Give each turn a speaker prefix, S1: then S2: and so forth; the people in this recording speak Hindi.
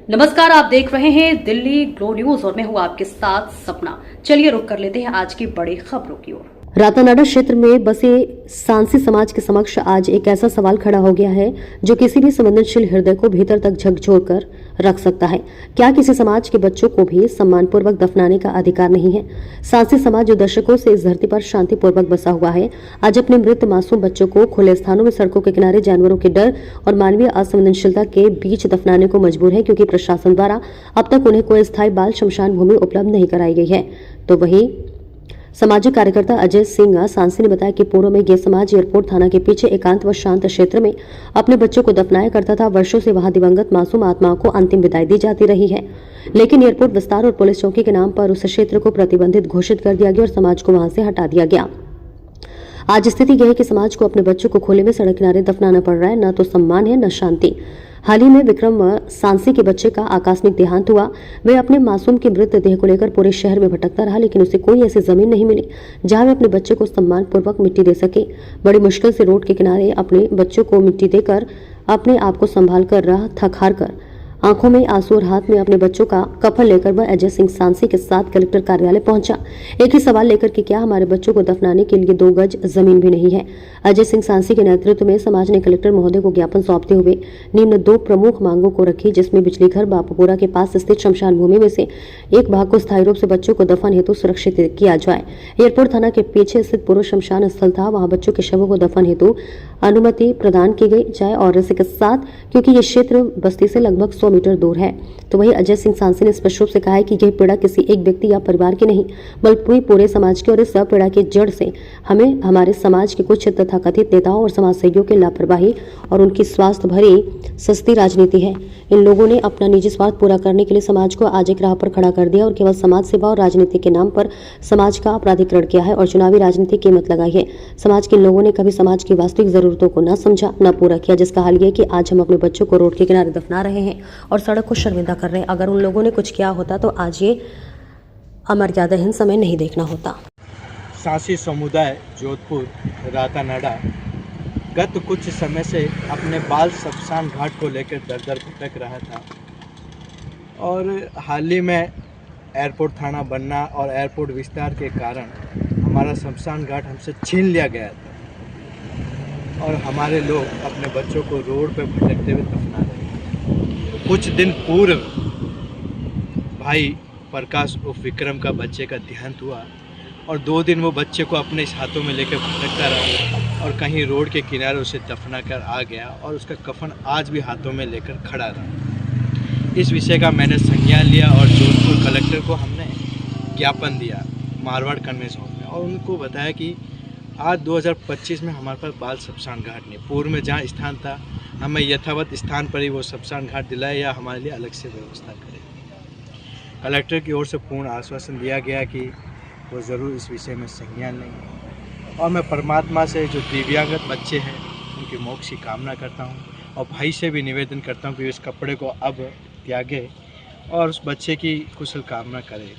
S1: नमस्कार, आप देख रहे हैं दिल्ली ग्लो न्यूज और मैं हूं आपके साथ सपना। चलिए रुक कर लेते हैं आज की बड़ी खबरों की ओर। रातानाडा क्षेत्र में बसे सांसी समाज के समक्ष आज एक ऐसा सवाल खड़ा हो गया है जो किसी भी संवेदनशील हृदय को भीतर तक झकझोर कर रख सकता है। क्या किसी समाज के बच्चों को भी सम्मानपूर्वक दफनाने का अधिकार नहीं है? सांसी समाज जो दशकों से इस धरती पर शांतिपूर्वक बसा हुआ है, आज अपने मृत मासूम बच्चों को खुले स्थानों में, सड़कों के किनारे, जानवरों के डर और मानवीय असंवेदनशीलता के बीच दफनाने को मजबूर है, क्योंकि प्रशासन द्वारा अब तक उन्हें कोई स्थायी बाल शमशान भूमि उपलब्ध नहीं कराई गई है। तो वहीं सामाजिक कार्यकर्ता अजय सिंह सांसी ने बताया कि पूर्व में ये समाज एयरपोर्ट थाना के पीछे एकांत व शांत क्षेत्र में अपने बच्चों को दफनाया करता था। वर्षों से वहां दिवंगत मासूम आत्माओं को अंतिम विदाई दी जाती रही है, लेकिन एयरपोर्ट विस्तार और पुलिस चौकी के नाम पर उस क्षेत्र को प्रतिबंधित घोषित कर दिया गया और समाज को वहां से हटा दिया गया। आज स्थिति यह है कि समाज को अपने बच्चों को खुले में सड़क किनारे दफनाना पड़ रहा है। न तो सम्मान है, न शांति। हाल ही में विक्रम सांसी के बच्चे का आकस्मिक देहांत हुआ। वे अपने मासूम के मृतदेह को लेकर पूरे शहर में भटकता रहा, लेकिन उसे कोई ऐसी जमीन नहीं मिली जहां वे अपने बच्चे को सम्मान पूर्वक मिट्टी दे सके। बड़ी मुश्किल से रोड के किनारे अपने बच्चों को मिट्टी देकर अपने आप को संभाल कर रहा, थक हार कर, आंखों में आंसू और हाथ में अपने बच्चों का कफन लेकर वह अजय सिंह सांसी के साथ कलेक्टर कार्यालय पहुंचा, एक ही सवाल लेकर कि क्या हमारे बच्चों को दफनाने के लिए 2 गज जमीन भी नहीं है। अजय सिंह सांसी के नेतृत्व में समाज ने कलेक्टर महोदय को ज्ञापन सौंपते हुए निम्न 2 प्रमुख मांगों को रखी, जिसमें बिजली घर बापूपुरा के पास स्थित शमशान भूमि में से एक भाग को स्थायी रूप से बच्चों को दफन हेतु सुरक्षित किया जाए। एयरपोर्ट थाना के पीछे स्थित पूर्व शमशान स्थल था, वहां बच्चों के शवों को दफन हेतु अनुमति प्रदान की गई जाए, और इसी के साथ क्योंकि ये क्षेत्र बस्ती से लगभग 100 मीटर दूर है। तो वही अजय सिंह सांसी ने स्पष्ट रूप से कहा है कि यह पीड़ा किसी एक व्यक्ति या परिवार की नहीं, बल्कि पूरे समाज की, और इस पीड़ा की जड़ से हमें हमारे समाज के कुछ तथाकथित नेताओं और समाज सेवियों की लापरवाही और उनकी स्वार्थ भरी सस्ती राजनीति है। इन लोगों ने अपना निजी स्वार्थ पूरा करने के लिए समाज को आज एक राह पर खड़ा कर दिया और केवल समाज सेवा और राजनीति के नाम पर समाज का अपराधीकरण किया है और चुनावी राजनीति की कीमत लगाई है। समाज के लोगों ने कभी समाज की वास्तविक जरूरतों को न समझा, न पूरा किया, जिसका हाल ये कि आज हम अपने बच्चों को रोड के किनारे दफना रहे हैं और सड़क को शर्मिंदा कर रहे हैं। अगर उन लोगों ने कुछ किया होता तो आज ये अमर्यादाहीन समय नहीं देखना होता।
S2: सांसी समुदाय जोधपुर रातानाडा गत कुछ समय से अपने बाल शमशान घाट को लेकर दर भटक रहा था, और हाल ही में एयरपोर्ट थाना बनना और एयरपोर्ट विस्तार के कारण हमारा शमशान घाट हमसे छीन लिया गया था और हमारे लोग अपने बच्चों को रोड पर भटकते हुए दफना रहे थे। कुछ दिन पूर्व भाई प्रकाश उर्फ विक्रम का बच्चे का देहांत हुआ और 2 दिन वो बच्चे को अपने हाथों में लेकर भटकता रहा और कहीं रोड के किनारे उसे दफना कर आ गया और उसका कफन आज भी हाथों में लेकर खड़ा रहा। इस विषय का मैंने संज्ञान लिया और जोधपुर कलेक्टर को हमने ज्ञापन दिया मारवाड़ कन्वेंस हॉल में, और उनको बताया कि आज 2025 में हमारे पास बाल शमशान घाट नहीं, पूर्व में जहाँ स्थान था हमें यथावत स्थान पर ही वो शमशान घाट दिलाए या हमारे लिए अलग से व्यवस्था करें। कलेक्टर की ओर से पूर्ण आश्वासन दिया गया कि वो ज़रूर इस विषय में संज्ञान लेंगे, और मैं परमात्मा से जो दिव्यांगत बच्चे हैं उनकी मोक्ष की कामना करता हूँ, और भाई से भी निवेदन करता हूँ कि इस कपड़े को अब त्यागे और उस बच्चे की कुशल कामना करें।